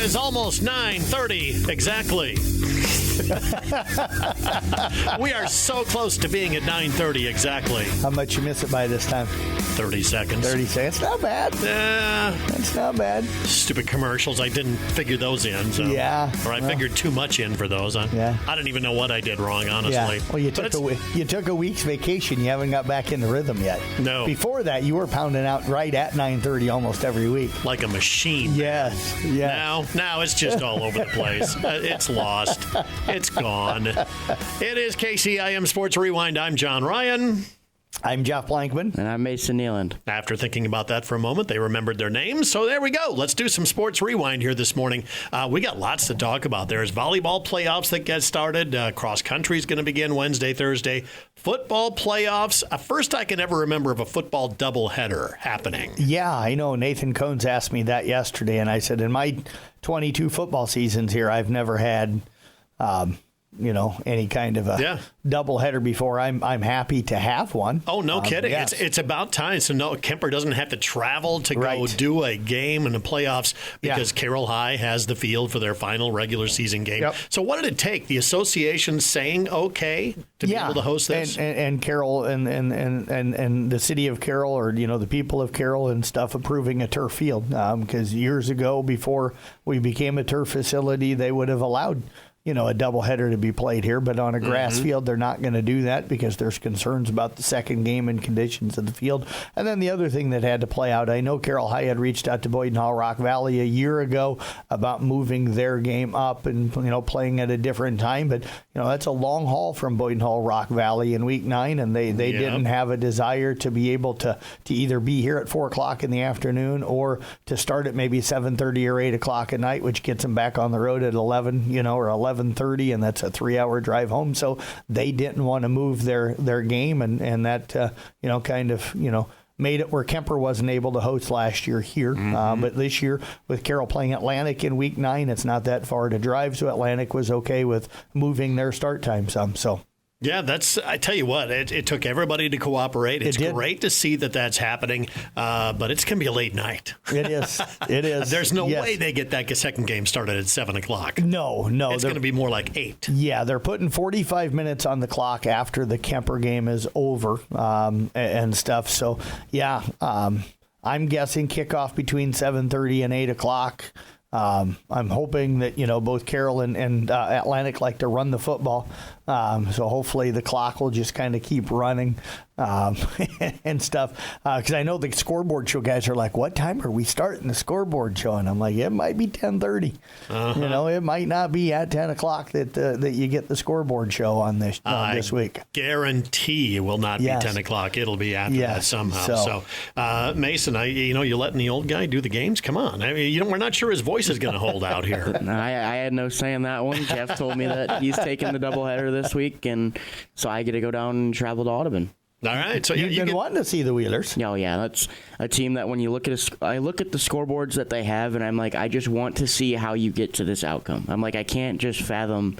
is almost 9:30 exactly. We are so close to being at 9:30 exactly. How much you miss it by this time? 30 seconds. 30 seconds. Not bad. That's not bad. Stupid commercials. I didn't figure those in. So. Yeah. Or I figured too much in for those. I didn't even know what I did wrong, honestly. Yeah. Well, you took a week's vacation. You haven't got back in the rhythm yet. No. Before that, you were pounding out right at 9:30 almost every week. Like a machine. Yes. Now it's just all over the place. It's lost. It's gone. It is KCIM Sports Rewind. I'm John Ryan. I'm Jeff Blankman. And I'm Mason Nealand. After thinking about that for a moment, they remembered their names. So there we go. Let's do some sports rewind here this morning. We got lots to talk about. There's volleyball playoffs that get started. Cross country is going to begin Wednesday, Thursday. Football playoffs. First I can ever remember of a football doubleheader happening. Yeah, I know. Nathan Cones asked me that yesterday, and I said, in my 22 football seasons here, I've never had any kind of a doubleheader before. I'm happy to have one. Oh, no kidding. Yes. It's about time. So Kemper doesn't have to travel to go do a game in the playoffs because Carroll High has the field for their final regular season game. Yep. So what did it take? The association saying okay to be able to host this? And Carroll and the city of Carroll, or the people of Carroll and stuff, approving a turf field, because years ago, before we became a turf facility, they would have allowed a doubleheader to be played here, but on a grass field, they're not going to do that because there's concerns about the second game and conditions of the field. And then the other thing that had to play out, I know Carroll High had reached out to Boyden Hall Rock Valley a year ago about moving their game up and, playing at a different time, but, that's a long haul from Boyden Hall Rock Valley in week 9, and they didn't have a desire to be able to either be here at 4 o'clock in the afternoon or to start at maybe 7:30 or 8 o'clock at night, which gets them back on the road at 11, or 11:30, and that's a 3-hour drive home. So they didn't want to move their game, and that made it where Kemper wasn't able to host last year here. But this year, with Carroll playing Atlantic in week 9, it's not that far to drive, so Atlantic was okay with moving their start time some. So. Yeah, I tell you what, it took everybody to cooperate. It's great to see that that's happening, but it's going to be a late night. It is. It is. There's no way they get that second game started at 7 o'clock. No. It's going to be more like 8. Yeah, they're putting 45 minutes on the clock after the Kemper game is over and stuff. So, I'm guessing kickoff between 7:30 and 8 o'clock. I'm hoping that, both Carroll and Atlantic like to run the football. So hopefully the clock will just kind of keep running and stuff. Because I know the scoreboard show guys are like, what time are we starting the scoreboard show? And I'm like, it might be 10:30. It might not be at 10 o'clock that you get the scoreboard show on this week. Guarantee it will not be 10 o'clock. It'll be after that somehow. So Mason, you're letting the old guy do the games? Come on. I mean, we're not sure his voice is going to hold out here. I had no say in that one. Jeff told me that he's taking the doubleheader this week, and so I get to go down and travel to Audubon. All right, so you've been wanting to see the Wheelers. Oh yeah, that's a team that when you look at I look at the scoreboards that they have, and I'm like, I just want to see how you get to this outcome. I'm like, I can't just fathom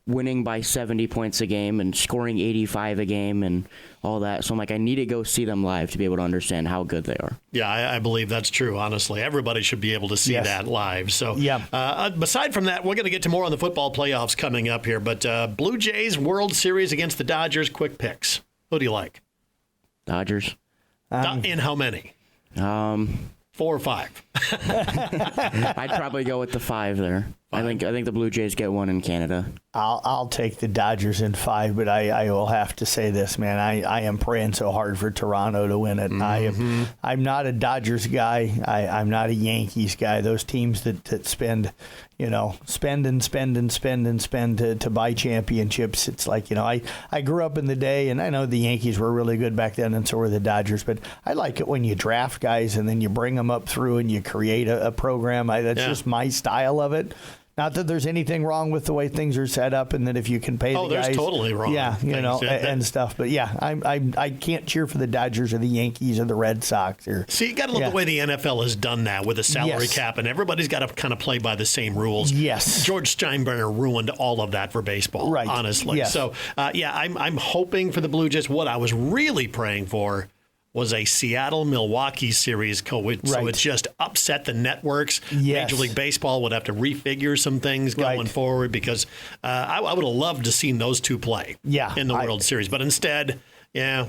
winning by 70 points a game and scoring 85 a game and all that. So I'm like, I need to go see them live to be able to understand how good they are. Yeah, I believe that's true, honestly. Everybody should be able to see that live. So, aside from that, we're going to get to more on the football playoffs coming up here. But Blue Jays World Series against the Dodgers, quick picks. Who do you like? Dodgers. In how many? 4 or 5? I'd probably go with the 5 there. 5. I think the Blue Jays get one in Canada. I'll take the Dodgers in 5, but I will have to say this, man. I am praying so hard for Toronto to win it. I'm not a Dodgers guy. I'm not a Yankees guy. Those teams that spend to buy championships. It's like, I grew up in the day, and I know the Yankees were really good back then, and so were the Dodgers. But I like it when you draft guys and then you bring them up through and you create a program. That's just my style of it. Not that there's anything wrong with the way things are set up, and that if you can pay the guys, there's totally wrong. Yeah, and stuff. But I can't cheer for the Dodgers or the Yankees or the Red Sox. See, you got to look the way the NFL has done that with a salary cap, and everybody's got to kind of play by the same rules. Yes, George Steinbrenner ruined all of that for baseball. Right. Honestly. Yes. So I'm hoping for the Blue Jays. What I was really praying for was a Seattle-Milwaukee series, so it just upset the networks. Yes. Major League Baseball would have to refigure some things going forward because I would have loved to seen those two play in the World Series. But instead,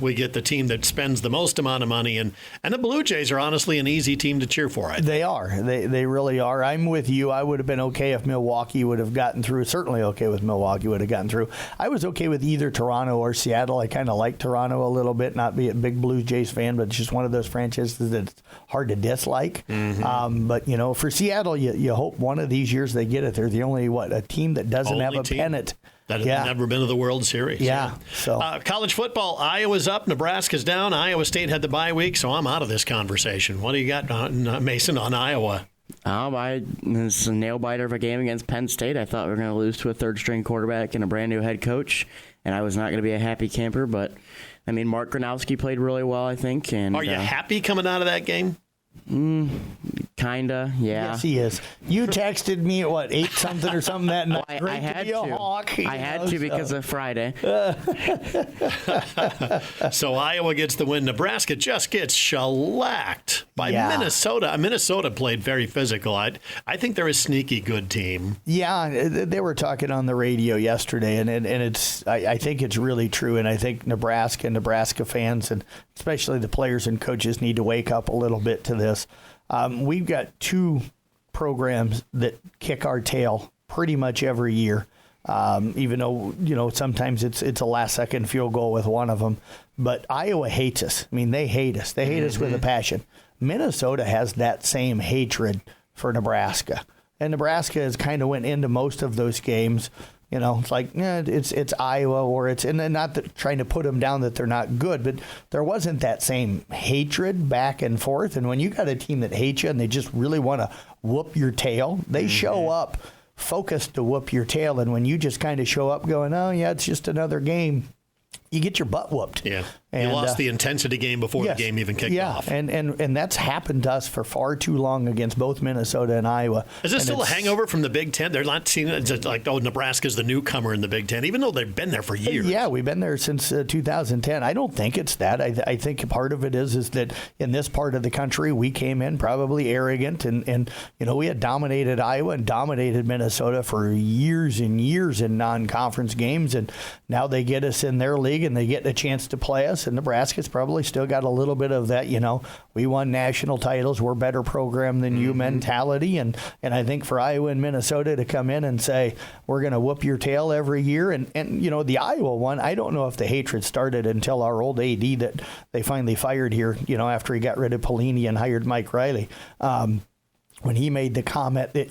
we get the team that spends the most amount of money, and the Blue Jays are honestly an easy team to cheer for. They are. They really are. I'm with you. I would have been okay if Milwaukee would have gotten through. Certainly okay with Milwaukee would have gotten through. I was okay with either Toronto or Seattle. I kind of like Toronto a little bit, not be a big Blue Jays fan, but it's just one of those franchises that's hard to dislike. But, for Seattle, you hope one of these years they get it. They're the only, a team that doesn't have a pennant. That has never been to the World Series. So college football, Iowa's up, Nebraska's down. Iowa State had the bye week, so I'm out of this conversation. What do you got, Mason, on Iowa? It's a nail-biter of a game against Penn State. I thought we were going to lose to a third-string quarterback and a brand-new head coach, and I was not going to be a happy camper. But, Mark Gronowski played really well, I think. And are you happy coming out of that game? Kinda, yeah. Yes, he is. You texted me at 8 something or something that night. I had to. Hawk, I had to because of Friday. So Iowa gets the win. Nebraska just gets shellacked by Minnesota. Minnesota played very physical. I think they're a sneaky good team. Yeah, they were talking on the radio yesterday, and it's. I think it's really true, and I think Nebraska fans, and especially the players and coaches, need to wake up a little bit to this. We've got 2 programs that kick our tail pretty much every year, even though, sometimes it's a last-second field goal with one of them. But Iowa hates us. They hate us. They hate us with a passion. Minnesota has that same hatred for Nebraska. And Nebraska has kind of went into most of those games. It's like, it's Iowa, or and not that trying to put them down that they're not good, but there wasn't that same hatred back and forth. And when you got a team that hates you and they just really want to whoop your tail, they show up focused to whoop your tail. And when you just kind of show up going, oh, yeah, it's just another game, you get your butt whooped. Yeah. You lost the intensity game before the game even kicked off. And that's happened to us for far too long against both Minnesota and Iowa. Is this still a hangover from the Big Ten? They're not seeing it like, Nebraska's the newcomer in the Big Ten, even though they've been there for years. Yeah, we've been there since 2010. I don't think it's that. I think part of it is that in this part of the country, we came in probably arrogant, and we had dominated Iowa and dominated Minnesota for years and years in non-conference games, and now they get us in their league and they get a chance to play us. And Nebraska's probably still got a little bit of that, we won national titles, we're a better program than you mentality. And I think for Iowa and Minnesota to come in and say, we're going to whoop your tail every year. And the Iowa one, I don't know if the hatred started until our old AD that they finally fired here, after he got rid of Pelini and hired Mike Riley. When he made the comment that,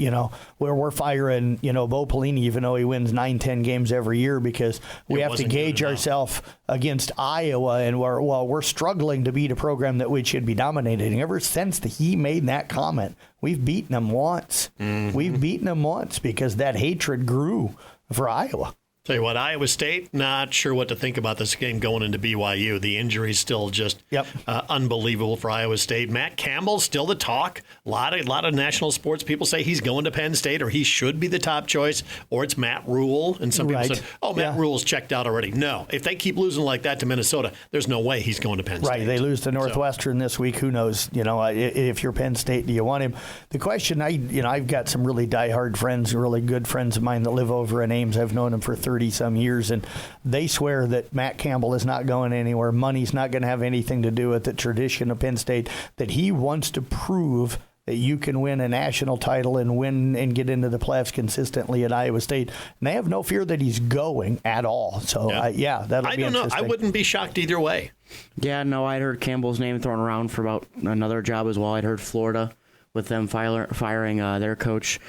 where we're firing, Bo Pelini, even though he wins 9-10 games every year, because we have to gauge ourselves against Iowa, and we're struggling to beat a program that we should be dominating. Ever since he made that comment, we've beaten them once. We've beaten them once because that hatred grew for Iowa. Tell you what, Iowa State, not sure what to think about this game going into BYU. The injury's still just unbelievable for Iowa State. Matt Campbell, still the talk. A lot of national sports people say he's going to Penn State, or he should be the top choice, or it's Matt Rule. And some people said, Matt Rule's checked out already. No, if they keep losing like that to Minnesota, there's no way he's going to Penn State. Right, they lose to Northwestern this week. Who knows? If you're Penn State, do you want him? The question, I've got some really diehard friends, really good friends of mine that live over in Ames. I've known them for 30-some years, and they swear that Matt Campbell is not going anywhere. Money's not going to have anything to do with the tradition of Penn State, that he wants to prove that you can win a national title and win and get into the playoffs consistently at Iowa State. And they have no fear that he's going at all. So, that'll be interesting. I don't know. I wouldn't be shocked either way. Yeah, no, I'd heard Campbell's name thrown around for about another job as well. I'd heard Florida with them firing their coach.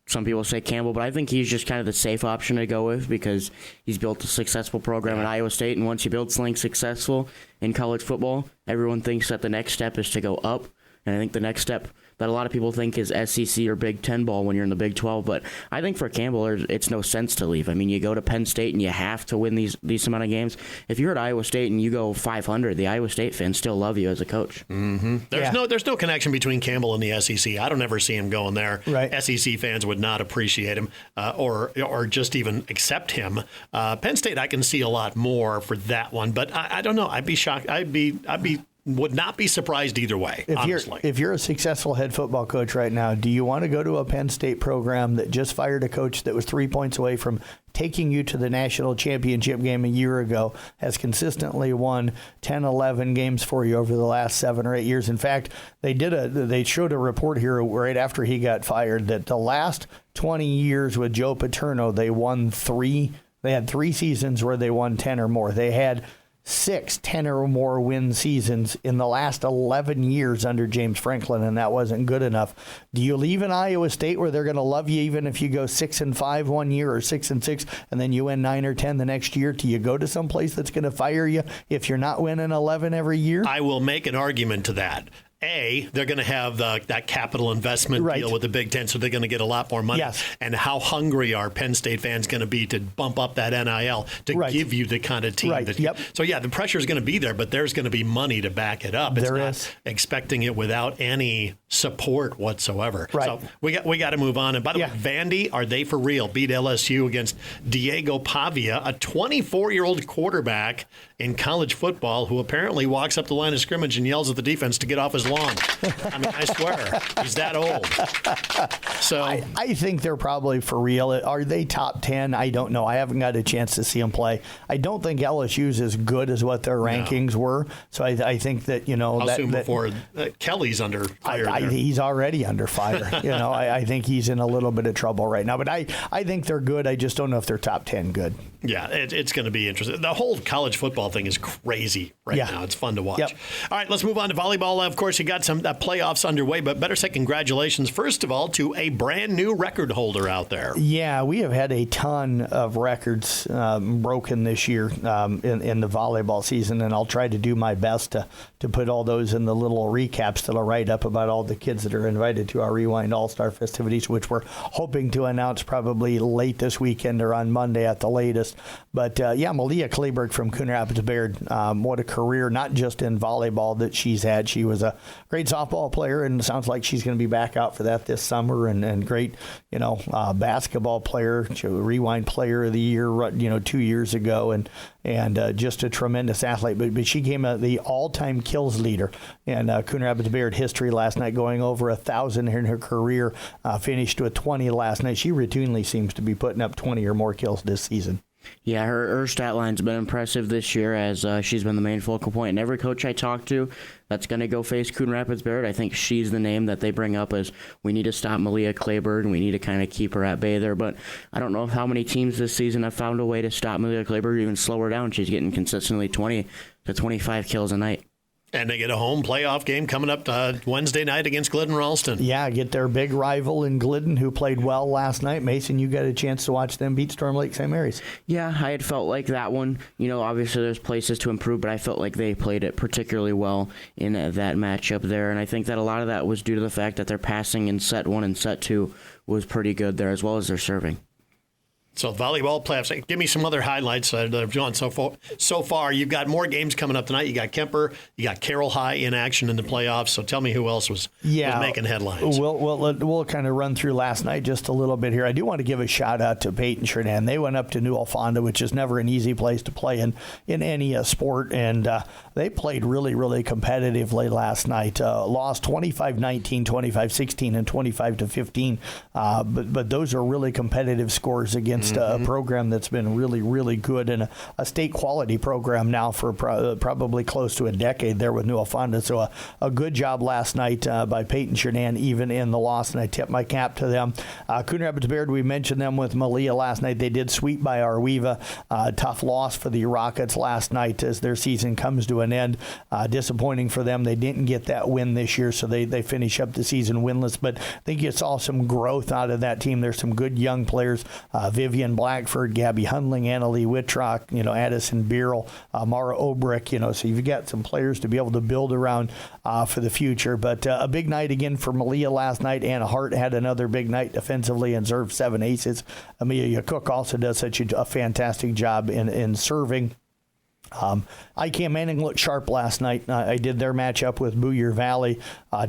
Some people say Campbell, but I think he's just kind of the safe option to go with because he's built a successful program at Iowa State, and once you build something successful in college football, everyone thinks that the next step is to go up, and I think the next step that a lot of people think is SEC or Big Ten ball when you're in the Big 12, but I think for Campbell, it's no sense to leave. I mean, you go to Penn State and you have to win these amount of games. If you're at Iowa State and you go 500, the Iowa State fans still love you as a coach. There's no connection between Campbell and the SEC. I don't ever see him going there. Right. SEC fans would not appreciate him or just even accept him. Penn State, I can see a lot more for that one, but I don't know. I'd be shocked. I'd be would not be surprised either way, honestly. If you're a successful head football coach right now, do you want to go to a Penn State program that just fired a coach that was 3 points away from taking you to the national championship game a year ago, has consistently won 10, 11 games for you over the last 7 or 8 years? In fact, they showed a report here right after he got fired that the last 20 years with Joe Paterno, they had 3 seasons where they won 10 or more. They had 6 10 or more win seasons in the last 11 years under James Franklin, and that wasn't good enough. Do you leave in Iowa State where they're going to love you even if you go 6-5 one year or 6-6 and then you win 9 or 10 the next year? Do you go to some place that's going to fire you if you're not winning 11 every year? I will make an argument to that. They're going to have that capital investment deal with the Big Ten, so they're going to get a lot more money. Yes. And how hungry are Penn State fans going to be to bump up that NIL to give you the kind of team that? Yep. So yeah, the pressure is going to be there, but there's going to be money to back it up. It's not expecting it without any support whatsoever. Right. So we got to move on. And by the way, Vandy, are they for real? Beat LSU against Diego Pavia, a 24-year-old quarterback in college football who apparently walks up the line of scrimmage and yells at the defense to get off his lawn. I mean, I swear, he's that old. So I think they're probably for real. Are they top 10? I don't know. I haven't got a chance to see them play. I don't think LSU's as good as what their rankings were. So I think that, I'll assume before Kelly's under fire. He's already under fire. I think he's in a little bit of trouble right now. But I think they're good. I just don't know if they're top 10 good. Yeah, it's going to be interesting. The whole college football thing is crazy now. It's fun to watch. Yep. All right, let's move on to volleyball. Of course, you got some playoffs underway, but better say congratulations, first of all, to a brand new record holder out there. Yeah, we have had a ton of records broken this year in the volleyball season, and I'll try to do my best to put all those in the little recaps that I'll write up about all the kids that are invited to our Rewind All-Star festivities, which we're hoping to announce probably late this weekend or on Monday at the latest. But Malia Kleberg from Coon Rapids Bayard, what a career, not just in volleyball that she's had. She was a great softball player, and it sounds like she's going to be back out for that this summer, and great, basketball player, Rewind Player of the Year, 2 years ago, and just a tremendous athlete. But she came the all-time kills leader in Coon Rapids Bayard history last night, going over 1,000 in her career, finished with 20 last night. She routinely seems to be putting up 20 or more kills this season. Yeah, her stat line's been impressive this year as she's been the main focal point. And every coach I talk to that's going to go face Coon Rapids Bayard, I think she's the name that they bring up as we need to stop Malia Kleberg and we need to kind of keep her at bay there. But I don't know how many teams this season have found a way to stop Malia Kleberg or even slow her down. She's getting consistently 20 to 25 kills a night. And they get a home playoff game coming up Wednesday night against Glidden Ralston. Yeah, get their big rival in Glidden, who played well last night. Mason, you got a chance to watch them beat Storm Lake St. Mary's. Yeah, I had felt like that one. Obviously there's places to improve, but I felt like they played it particularly well in that matchup there. And I think that a lot of that was due to the fact that their passing in set 1 and set 2 was pretty good there, as well as their serving. So volleyball playoffs. Give me some other highlights that have gone so far. You've got more games coming up tonight. You got Kemper. You got Carroll High in action in the playoffs. So tell me who else was making headlines. We'll kind of run through last night just a little bit here. I do want to give a shout out to Peyton Sheridan. They went up to New Alfonda, which is never an easy place to play in any sport, and they played really, really competitively last night. Lost 25-19, 25-16, and 25-15. But those are really competitive scores against a program that's been really, really good and a state quality program now for probably close to a decade there with New Alfonda. So a good job last night by Peyton Sheridan, even in the loss, and I tip my cap to them. Coon Rapids Bayard, we mentioned them with Malia last night. They did sweep by Arweva. Tough loss for the Rockets last night as their season comes to an end. Disappointing for them. They didn't get that win this year, so they finish up the season winless. But I think you saw some growth out of that team. There's some good young players. Vivian Blackford, Gabby Hundling, Annalie Whitrock, Addison Beerle, Mara Obrick, so you've got some players to be able to build around for the future. But a big night again for Malia last night. Anna Hart had another big night defensively and served 7 aces. Amelia Cook also does such a fantastic job in serving. ICAM Manning looked sharp last night. I did their matchup with Booyer Valley.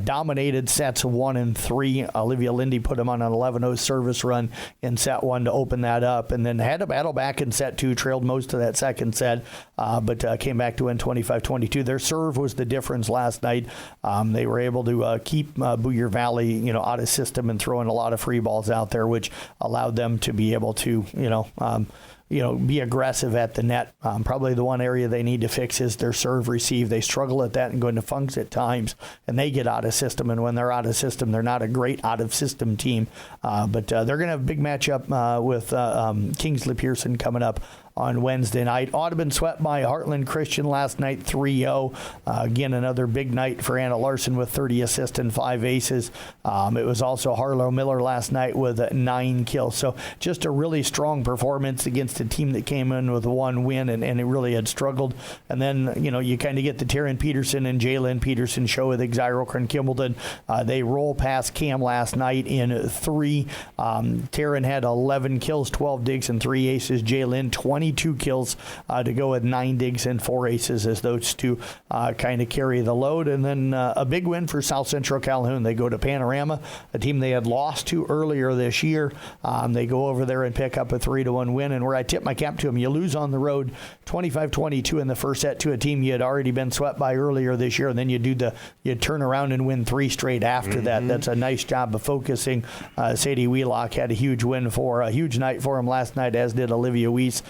Dominated sets 1 and 3. Olivia Lindy put them on an 11-0 service run in set 1 to open that up, and then had a battle back in set 2. Trailed most of that second set. but came back to win 25-22. Their serve was the difference last night. They were able to keep Boyer Valley, out of system and throwing a lot of free balls out there, which allowed them to be able to, be aggressive at the net. Probably the one area they need to fix is their serve receive. They struggle at that and go into funks at times, and they get out of system. And when they're out of system, they're not a great out of system team. But they're going to have a big matchup with Kingsley Pearson coming up on Wednesday night. Audubon swept by Heartland Christian last night 3-0. Again, another big night for Anna Larson with 30 assists and 5 aces. It was also Harlow Miller last night with 9 kills. So just a really strong performance against a team that came in with 1 win and it really had struggled. And then, you kind of get the Taryn Peterson and Jalen Peterson show with Xyro Kimbleton. They roll past Cam last night in 3. Taryn had 11 kills, 12 digs, and 3 aces. Jalen, 22 kills to go with 9 digs and 4 aces as those two kind of carry the load. And then a big win for South Central Calhoun. They go to Panorama, a team they had lost to earlier this year. They go over there and pick up a 3-1 win. And where I tip my cap to them, you lose on the road 25-22 in the first set to a team you had already been swept by earlier this year. And then you turn around and win 3 straight after that. That's a nice job of focusing. Sadie Wheelock had a huge night for him last night, as did Olivia Weiss.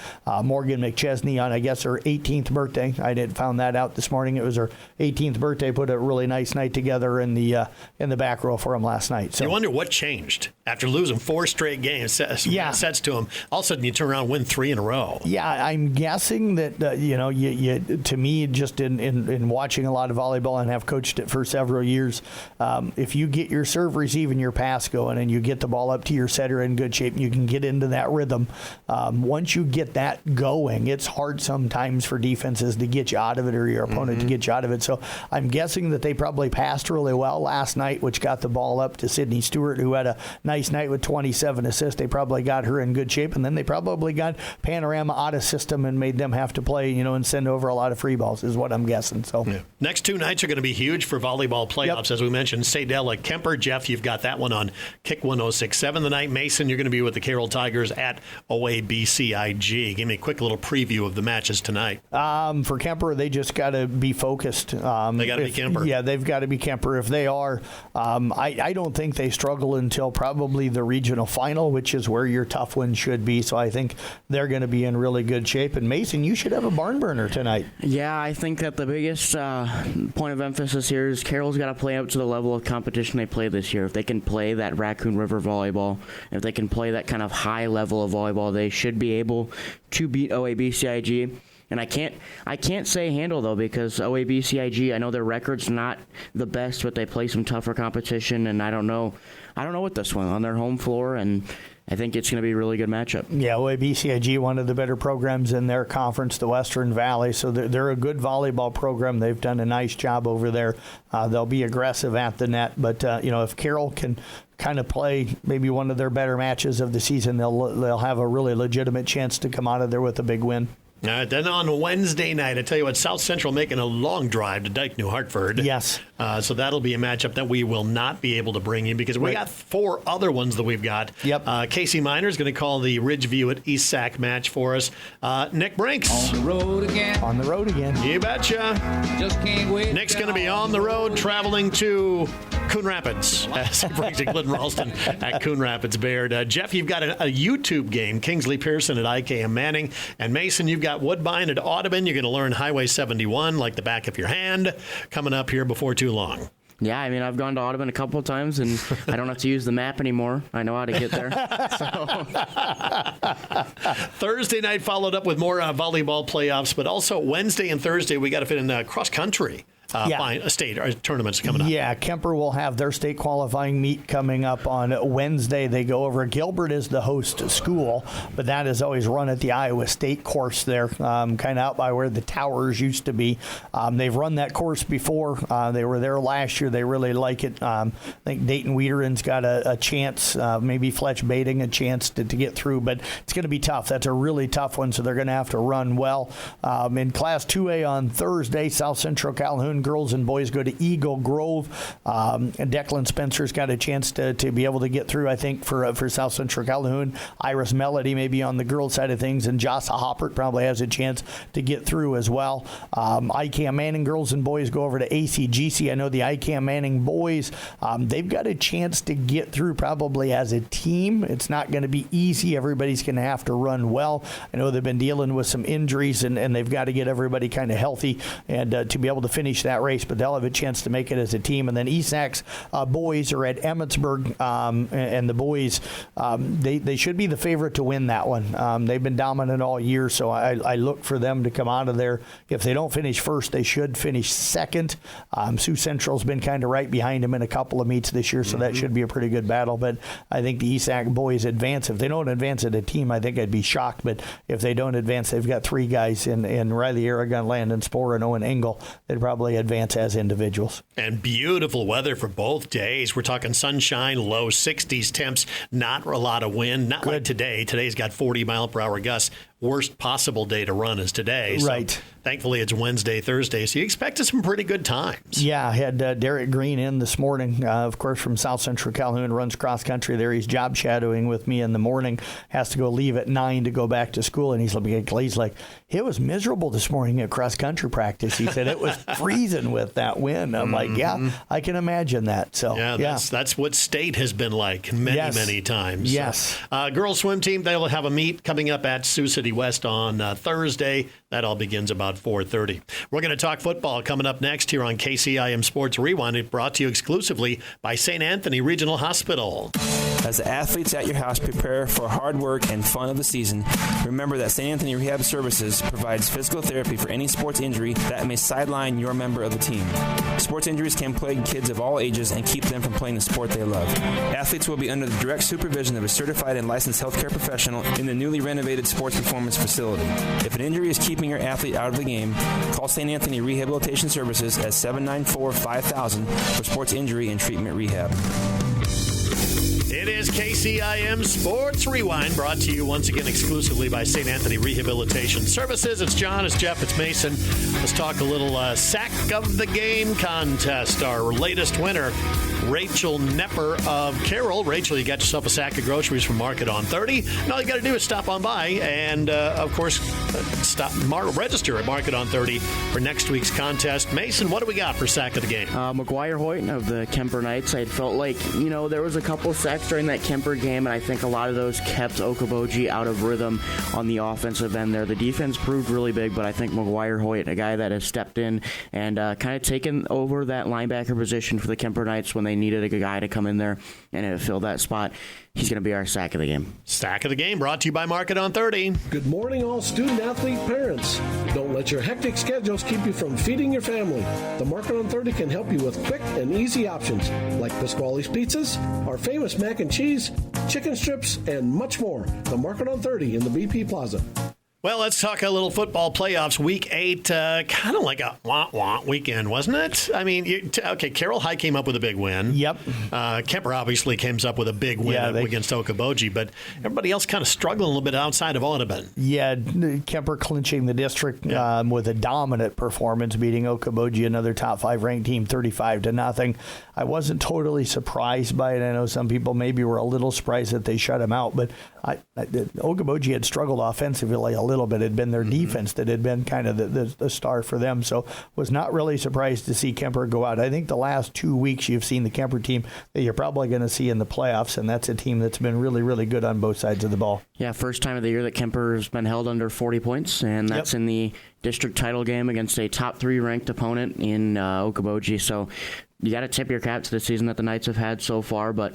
Morgan McChesney on, I guess, her 18th birthday. I found that out this morning. It was her 18th birthday. Put a really nice night together in the back row for him last night. So you wonder what changed after losing 4 straight games, sets to him. All of a sudden, you turn around and win 3 in a row. Yeah, I'm guessing that you to me, just in watching a lot of volleyball and have coached it for several years, if you get your serve, receive, and your pass going, and you get the ball up to your setter in good shape, and you can get into that rhythm. Once you get that going, it's hard sometimes for defenses to get you out of it, or your opponent to get you out of it. So I'm guessing that they probably passed really well last night, which got the ball up to Sydney Stewart, who had a nice night with 27 assists. They probably got her in good shape, and then they probably got Panorama out of system and made them have to play, and send over a lot of free balls, is what I'm guessing. So next 2 nights are going to be huge for volleyball playoffs, as we mentioned. Sadell at Kemper. Jeff, you've got that one on Kick 106.7 tonight. Mason, you're going to be with the Carroll Tigers at OABCIG. Give me a quick little preview of the matches tonight. For Kemper, they just got to be focused. They got to be Kemper. Yeah, they've got to be Kemper. If they are, I don't think they struggle until probably the regional final, which is where your tough one should be. So I think they're going to be in really good shape. And Mason, you should have a barn burner tonight. Yeah, I think that the biggest point of emphasis here is Carroll's got to play up to the level of competition they play this year. If they can play that Raccoon River volleyball, if they can play that kind of high level of volleyball, they should be able to beat OABCIG. And I can't say handle, though, because OABCIG, I know their record's not the best, but they play some tougher competition, and I don't know with this one on their home floor, and I think it's going to be a really good matchup. Yeah, OABCIG, one of the better programs in their conference, the Western Valley, so they're a good volleyball program. They've done a nice job over there. They'll be aggressive at the net, but if Carroll can kind of play maybe one of their better matches of the season, they'll have a really legitimate chance to come out of there with a big win. Then on Wednesday night, I tell you what, South Central making a long drive to Dyke, New Hartford. Yes. So that'll be a matchup that we will not be able to bring you because we got 4 other ones that we've got. Yep. Casey Minor is going to call the Ridgeview at East Sac match for us. Nick Brinks. On the road again. On the road again. You betcha. Just can't wait. Nick's going to be on the road traveling to Coon Rapids as he brings Glidden Ralston at Coon Rapids Baird. Jeff, you've got a YouTube game, Kingsley Pearson at IKM Manning. And Mason, you've got Woodbine at Audubon. You're going to learn Highway 71 like the back of your hand coming up here before too long. Yeah, I mean, I've gone to Audubon a couple of times, and I don't have to use the map anymore. I know how to get there. Thursday night followed up with more volleyball playoffs, but also Wednesday and Thursday we got to fit in cross country. State tournaments coming up. Yeah, Kemper will have their state qualifying meet coming up on Wednesday. They go over. Gilbert is the host school, but that is always run at the Iowa State course there, kind of out by where the towers used to be. They've run that course before. They were there last year. They really like it. I think Dayton Wiederen's got a chance, maybe Fletch Baiting a chance to get through, but it's going to be tough. That's a really tough one, so they're going to have to run well. In Class 2A on Thursday, South Central Calhoun Calhoun girls and boys go to Eagle Grove. And Declan Spencer's got a chance to be able to get through, I think, for South Central Calhoun. Iris Melody maybe on the girls' side of things, and Jossa Hoppert probably has a chance to get through as well. ICAM Manning girls and boys go over to ACGC. I know the ICAM Manning boys, they've got a chance to get through probably as a team. It's not going to be easy. Everybody's going to have to run well. I know they've been dealing with some injuries, and they've got to get everybody kind of healthy and to be able to finish that race, but they'll have a chance to make it as a team. And then ESAC's boys are at Emmetsburg, and the boys, they should be the favorite to win that one. They've been dominant all year, so I look for them to come out of there. If they don't finish first, they should finish second. Sioux Central's been kind of right behind them in a couple of meets this year, so that should be a pretty good battle. But I think the ESAC boys advance. If they don't advance as a team, I think I'd be shocked. But if they don't advance, they've got three guys in Riley Aragon, Landon Sporer, and Owen Engel. They'd probably advance as individuals. And beautiful weather for both days. We're talking sunshine, low 60s temps, not a lot of wind. Not like today. Today's got 40-mile-per-hour gusts. Worst possible day to run is today. Right. So thankfully, it's Wednesday, Thursday, so you expect some pretty good times. Yeah, I had Derek Green in this morning, of course, from South Central Calhoun, runs cross-country there. He's job shadowing with me in the morning, has to go leave at 9 to go back to school, and he's like, it was miserable this morning at cross-country practice. He said it was freezing with that wind. I'm like, yeah, I can imagine that. So that's what state has been like many times. Yes. So, girls swim team, they'll have a meet coming up at Sioux City West on Thursday. That all begins about 4:30. We're going to talk football coming up next here on KCIM Sports Rewind. It brought to you exclusively by St. Anthony Regional Hospital. As the athletes at your house prepare for hard work and fun of the season, remember that St. Anthony Rehab Services provides physical therapy for any sports injury that may sideline your member of the team. Sports injuries can plague kids of all ages and keep them from playing the sport they love. Athletes will be under the direct supervision of a certified and licensed healthcare professional in the newly renovated sports performance facility. If an injury is keeping your athlete out of the game, call St. Anthony Rehabilitation Services at 794-5000 for sports injury and treatment rehab. It is KCIM Sports Rewind, brought to you once again exclusively by St. Anthony Rehabilitation Services. It's John, it's Jeff, it's Mason. Let's talk a little Sack of the Game contest. Our latest winner, Rachel Nepper of Carroll. Rachel, you got yourself a sack of groceries from Market on 30. And all you got to do is stop on by and, of course, register at Market on 30 for next week's contest. Mason, what do we got for Sack of the Game? McGuire Hoyt of the Kemper Knights. I felt like, there was a couple sacks during that Kemper game, and I think a lot of those kept Okoboji out of rhythm on the offensive end there. The defense proved really big, but I think McGuire Hoyt, a guy that has stepped in and kind of taken over that linebacker position for the Kemper Knights when they needed a guy to come in there and fill that spot. He's going to be our sack of the game. Sack of the Game brought to you by Market on 30. Good morning, all student-athlete parents. Don't let your hectic schedules keep you from feeding your family. The Market on 30 can help you with quick and easy options like Pasquale's Pizzas, our famous mac and cheese, chicken strips, and much more. The Market on 30 in the BP Plaza. Well, let's talk a little football playoffs. Week 8, kind of like a wah-wah weekend, wasn't it? I mean, Carroll High came up with a big win. Yep. Kemper obviously came up with a big win against Okoboji, but everybody else kind of struggling a little bit outside of Audubon. Yeah, Kemper clinching the district with a dominant performance, beating Okoboji, another top 5 ranked team, 35-0. I wasn't totally surprised by it. I know some people maybe were a little surprised that they shut him out, but Okoboji had struggled offensively a little bit. It had been their defense that had been kind of the star for them, so was not really surprised to see Kemper go out. I think the last 2 weeks you've seen the Kemper team that you're probably going to see in the playoffs, and that's a team that's been really, really good on both sides of the ball. Yeah, first time of the year that Kemper's been held under 40 points, and that's in the district title game against a top 3 ranked opponent in Okoboji. So you got to tip your cap to the season that the Knights have had so far, but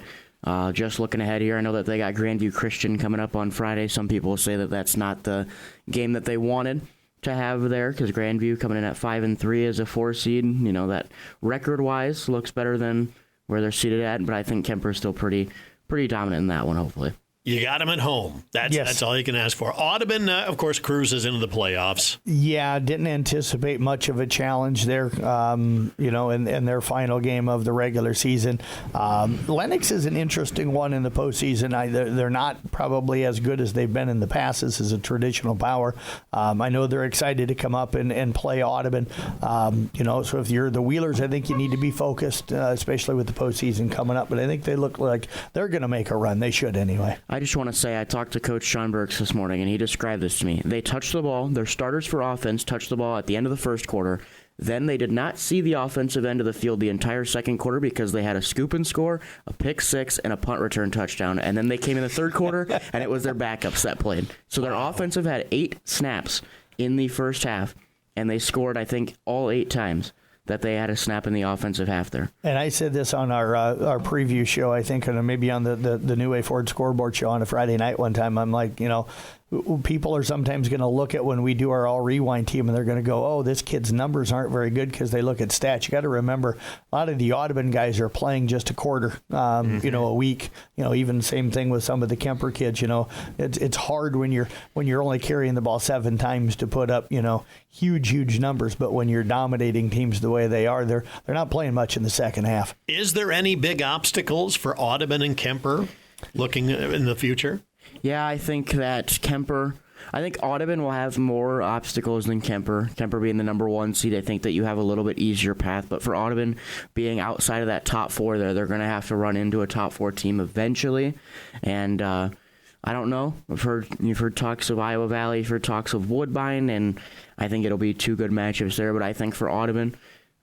just looking ahead here, I know that they got Grandview Christian coming up on Friday. Some people will say that that's not the game that they wanted to have there because Grandview coming in at 5-3 as a 4 seed, that record-wise looks better than where they're seated at, but I think Kemper's still pretty dominant in that one, hopefully. You got them at home. That's all you can ask for. Audubon, of course, cruises into the playoffs. Yeah, didn't anticipate much of a challenge there, in their final game of the regular season. Lennox is an interesting one in the postseason. They're not probably as good as they've been in the past. This is a traditional power. I know they're excited to come up and play Audubon. So if you're the Wheelers, I think you need to be focused, especially with the postseason coming up. But I think they look like they're going to make a run. They should anyway. I just want to say I talked to Coach Sean Burks this morning, and he described this to me. They touched the ball. Their starters for offense touched the ball at the end of the first quarter. Then they did not see the offensive end of the field the entire second quarter because they had a scoop and score, a pick six, and a punt return touchdown. And then they came in the third quarter, and it was their backups that played. So their offensive had 8 snaps in the first half, and they scored, I think, all 8 times that they had a snap in the offensive half there. And I said this on our preview show, I think, and maybe on the New Way Forward scoreboard show on a Friday night one time. I'm like, people are sometimes going to look at when we do our all rewind team and they're going to go, oh, this kid's numbers aren't very good because they look at stats. You got to remember a lot of the Audubon guys are playing just a quarter, a week. Even same thing with some of the Kemper kids. It's hard when you're only carrying the ball 7 times to put up huge numbers. But when you're dominating teams the way they are, they're not playing much in the second half. Is there any big obstacles for Audubon and Kemper looking in the future? Yeah, I think that Audubon will have more obstacles than Kemper. Kemper being the number 1 seed, I think that you have a little bit easier path. But for Audubon being outside of that top 4 there, they're going to have to run into a top 4 team eventually. And I don't know. You've heard talks of Iowa Valley, you've heard talks of Woodbine, and I think it'll be 2 good matchups there. But I think for Audubon,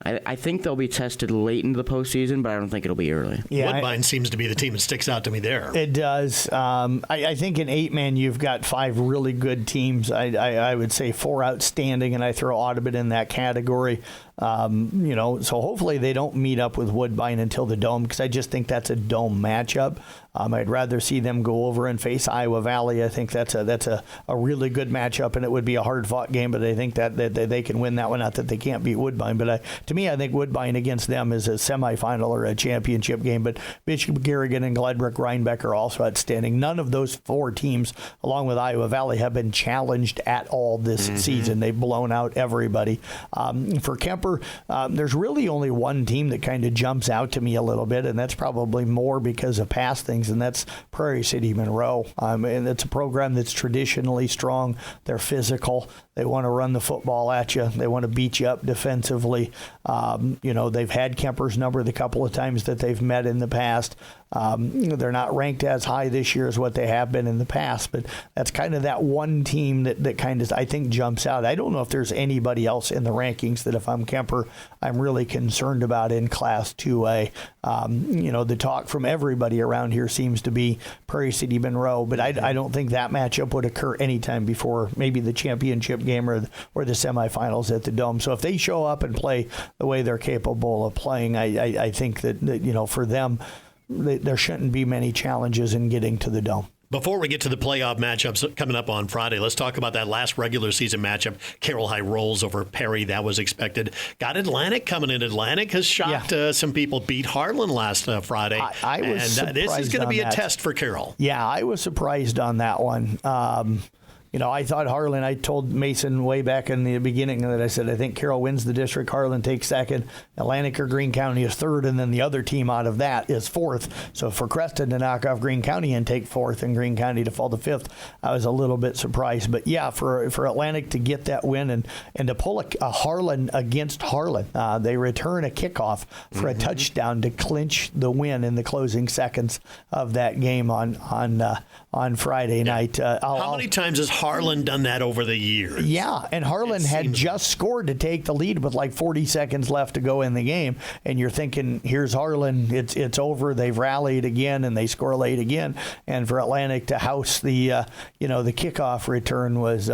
I think they'll be tested late into the postseason, but I don't think it'll be early. Yeah, Woodbine seems to be the team that sticks out to me there. It does. I think in 8-man you've got 5 really good teams. I would say 4 outstanding, and I throw Audubon in that category. So hopefully they don't meet up with Woodbine until the Dome, because I just think that's a Dome matchup. I'd rather see them go over and face Iowa Valley. I think that's a really good matchup, and it would be a hard-fought game, but I think that they can win that one. Not that they can't beat Woodbine, but to me, I think Woodbine against them is a semifinal or a championship game. But Bishop Garrigan and Gladbrook Rhinebeck are also outstanding. None of those 4 teams, along with Iowa Valley, have been challenged at all this season. They've blown out everybody. For Kemper, there's really only one team that kind of jumps out to me a little bit, and that's probably more because of past things, and that's Prairie City Monroe. And it's a program that's traditionally strong. They're physical. They want to run the football at you. They want to beat you up defensively. They've had Kemper's number the couple of times that they've met in the past. They're not ranked as high this year as what they have been in the past, but that's kind of that one team that kind of, I think, jumps out. I don't know if there's anybody else in the rankings that if I'm Kemper, I'm really concerned about in Class 2A. The talk from everybody around here seems to be Prairie City Monroe, but I don't think that matchup would occur anytime before maybe the championship game or the semifinals at the Dome. So if they show up and play the way they're capable of playing, I think that for them, there shouldn't be many challenges in getting to the Dome. Before we get to the playoff matchups coming up on Friday, let's talk about that last regular season matchup. Carroll High rolls over Perry. That was expected. Got Atlantic coming in. Atlantic has shocked some people. Beat Harlan last Friday. I was surprised this is going to be a that. test for Carroll. Yeah, I was surprised on that one. I thought Harlan, I told Mason way back in the beginning that I said, I think Carroll wins the district, Harlan takes second, Atlantic or Greene County is third, and then the other team out of that is fourth. So for Creston to knock off Greene County and take fourth and Greene County to fall to fifth, I was a little bit surprised. But yeah, for Atlantic to get that win and to pull a Harlan against Harlan, they return a kickoff for a touchdown to clinch the win in the closing seconds of that game on Friday night. How many times has Harlan done that over the years? Yeah, and Harlan had just scored to take the lead with like 40 seconds left to go in the game, and you're thinking, here's Harlan, it's over, they've rallied again, and they score late again, and for Atlantic to house the kickoff return was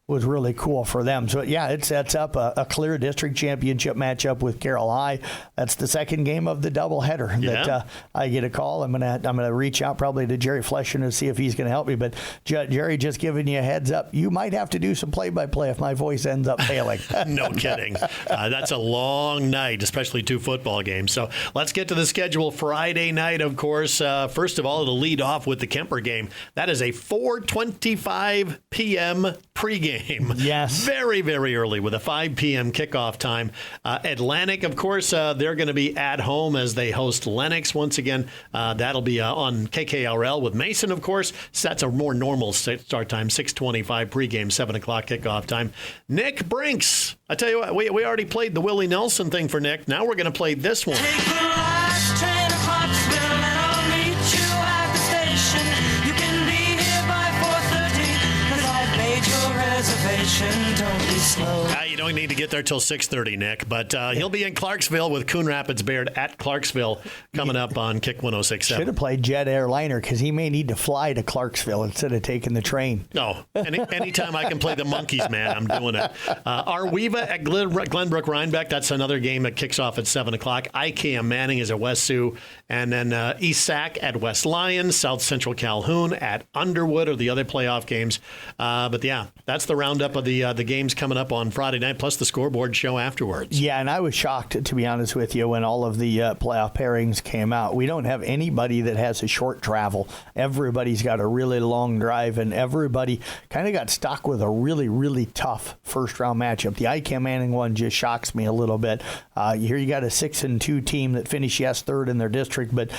was really cool for them. So, yeah, it sets up a clear district championship matchup with Carroll High. That's the second game of the doubleheader that I get a call. I'm gonna reach out probably to Jerry Flesher to see if he's going to help me. But, Jerry, just giving you a heads up, you might have to do some play-by-play if my voice ends up failing. No kidding. That's a long night, especially 2 football games. So let's get to the schedule. Friday night, of course. First of all, it'll lead off with the Kemper game. That is a 4:25 p.m. pregame. Yes. Very, very early with a 5 p.m. kickoff time. Atlantic, of course, they're going to be at home as they host Lennox once again. That'll be on KKRL with Mason, of course. So that's a more normal start time, 6:25 pregame, 7 o'clock kickoff time. Nick Brinks. I tell you what, we already played the Willie Nelson thing for Nick. Now we're going to play this one. Take the last train to Clarksville and I'll meet you at the station. You can be here by 4:30 'cause I've made your reservation. Don't be slow. You don't need to get there till 6:30, Nick, but he'll be in Clarksville with Coon Rapids Baird at Clarksville coming up on Kick 106.7. Should have played jet airliner because he may need to fly to Clarksville instead of taking the train. No, anytime I can play the Monkeys, man, I'm doing it. Arweva at Glenbrook Rhinebeck, that's another game that kicks off at 7 o'clock. IKM Manning is at West Sioux, and then East Sac at West Lyons, South Central Calhoun at Underwood are the other playoff games. But yeah, that's the roundup of the games coming up on Friday night, plus the scoreboard show afterwards. Yeah, and I was shocked, to be honest with you, when all of the playoff pairings came out. We don't have anybody that has a short travel. Everybody's got a really long drive, and everybody kind of got stuck with a really, really tough first-round matchup. The ICAM Manning one just shocks me a little bit. Here you got a 6-2 team that finished, third in their district, but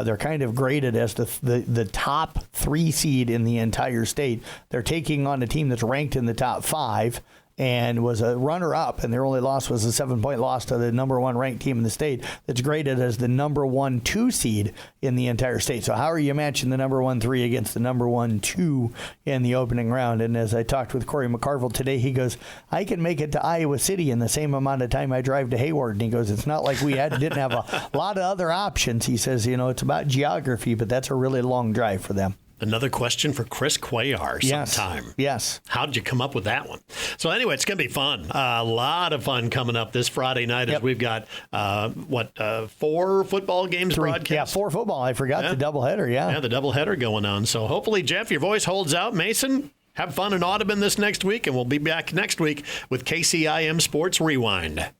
they're kind of graded as the top 3 seed in the entire state. They're taking on a team that's ranked in the top 5 and was a runner-up, and their only loss was a 7-point loss to the number 1 ranked team in the state that's graded as the number 1-2 seed in the entire state. So how are you matching the number 1-3 against the number 1-2 in the opening round? And as I talked with Corey McCarville today, he goes, I can make it to Iowa City in the same amount of time I drive to Hayward. And he goes, it's not like we didn't have a lot of other options. He says, it's about geography, but that's a really long drive for them. Another question for Chris Cuellar sometime. Yes. How did you come up with that one? So anyway, it's going to be fun. A lot of fun coming up this Friday night as we've got, 4 football games broadcast? Yeah, 4 football. I forgot the doubleheader, Yeah, the doubleheader going on. So hopefully, Jeff, your voice holds out. Mason, have fun in Audubon this next week, and we'll be back next week with KCIM Sports Rewind.